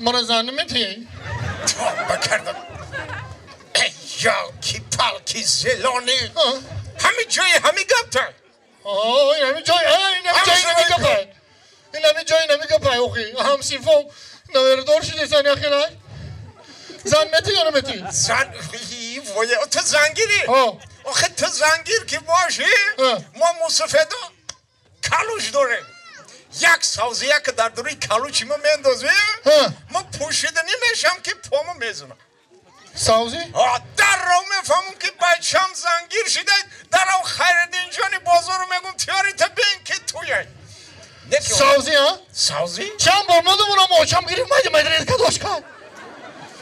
من زن نمیتی؟ تا بکردم یا کی پالکی زلانی همین جای همین گفتن این همین جای نمیگه این همین جای نمیگه پای اوکی هم سیفو نوردار شده زن یا خیلی زن میتی یا نمیتی؟ زن وای تو زنگیری آخه تو زنگیر که باشی ما مصفدا کالوش داریم یک سازیه که در دوری کالوچی ما میندازیم ما پوشیده نمیشم که پامو میزنم سازی؟ در رو میفهمم که بچم زنگیر شده در رو خیردین جانی بازار رو میگم تیاری تا بین که تویه سازی ها؟ سازی؟ چند بار مادمونم موچم گیریم مدرید که دوش کن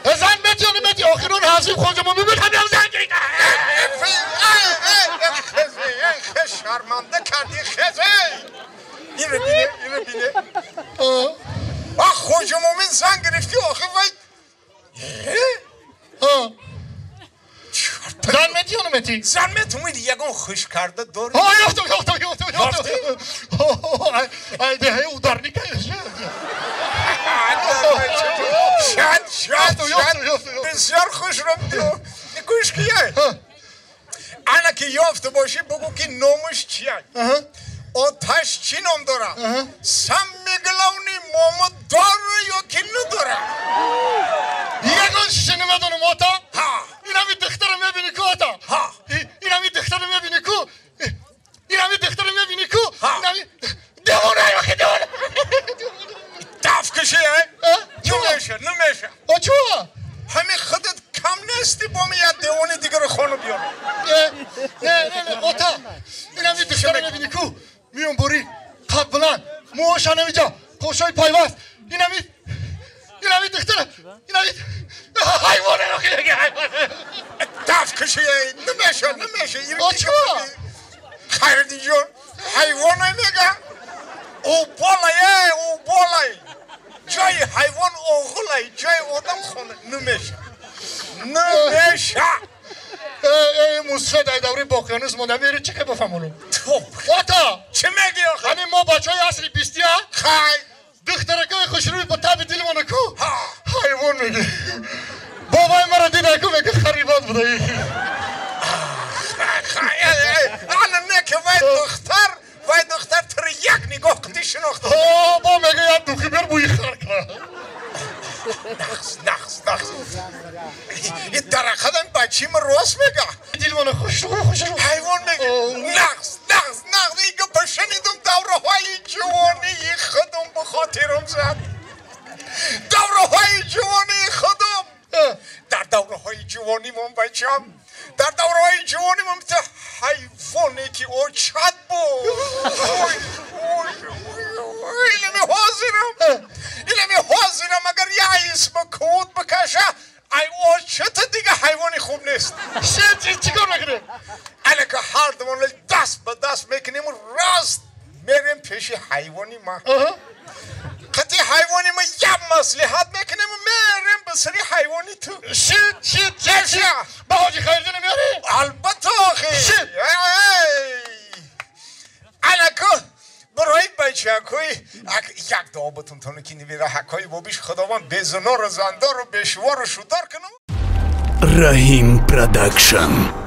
زن میتی یا نمیتی آخر اون حاضر خودمون ببین همین زنگیر خیلی شرمنده کردی خیلی این رو بینه خودمون من زن گرفتی آخه وای زن میتی یا نمیتی؟ زن میتون میدی یکم خوش کرده داری؟ یافتم ای دهه او در نیکه شد بسیار خوش رفتی نکوش کیه انا که یافته باشی بگو که نامش چیه آتش چی نام داره سم میگلونی ماما داره یا که نداره یکان شنه بدونم آتا این همی دختر میبینی که آتا این همی دختر میبینی که این همی دختر میبینی که این همی دیوانه یا که دیوانه دف کشی نمیشه چوه همین خودت کم نیستی با می یه دیوانه دیگه رو خانو بیارم نه آتا این همی دختر میبینی که میون بوری قد بلند موهاشا نمیجا پوشای پایوست این همی دختر این همی حیوانه رو که نگه حیوانه دف کشی نمیشه چوه خیردی جون حیوانه میگه او بالای جای حیوان اوغلای جای آدم خونه نمیشه موسفه دای دوری باقیانوز مونده میری چه که بفهمونو تو آتا چه میگی آخه همین ما بچه های اصلی بیستی ها خای دخترکه خوش روی با تب دیل مانه کو حیوان میگه بابای مرا دیده که میگه خریبات بوده انا نکه وای دختر تر یک نگاه کتی شناخته با میگه یاد دوخی بیر بوی خر کنه نخص این درخدم بچی من راست میگه دیل مانه خوش رو حیوان میگه نخص اینگه پشنیدم دوره های جوانی خودم بخاطرم زد دوره های جوانی خودم در دوره های جوانی من بچم در دوره های جوانی من مثل حیوانی که او چد بود اینمی حاضرم اگر یه اسم کود بکشه ای او چت دیگه حیوانی خوب نیست چی کار میکنه؟ اینه که هر دوان دست به دست میکنیم راست میریم پیش حیوانی ما قطعی حیوانی ما یه مصلحت میکنیم میریم به سری حیوانی تو شیت با حاجی خیردی نمیاری؟ البته آخی اینه که برای بچه اکوی یک دعا بتون تانو که نویره حکای بابیش خداوند بزنار و زندار و بشوار و شدار کنم Rahim Production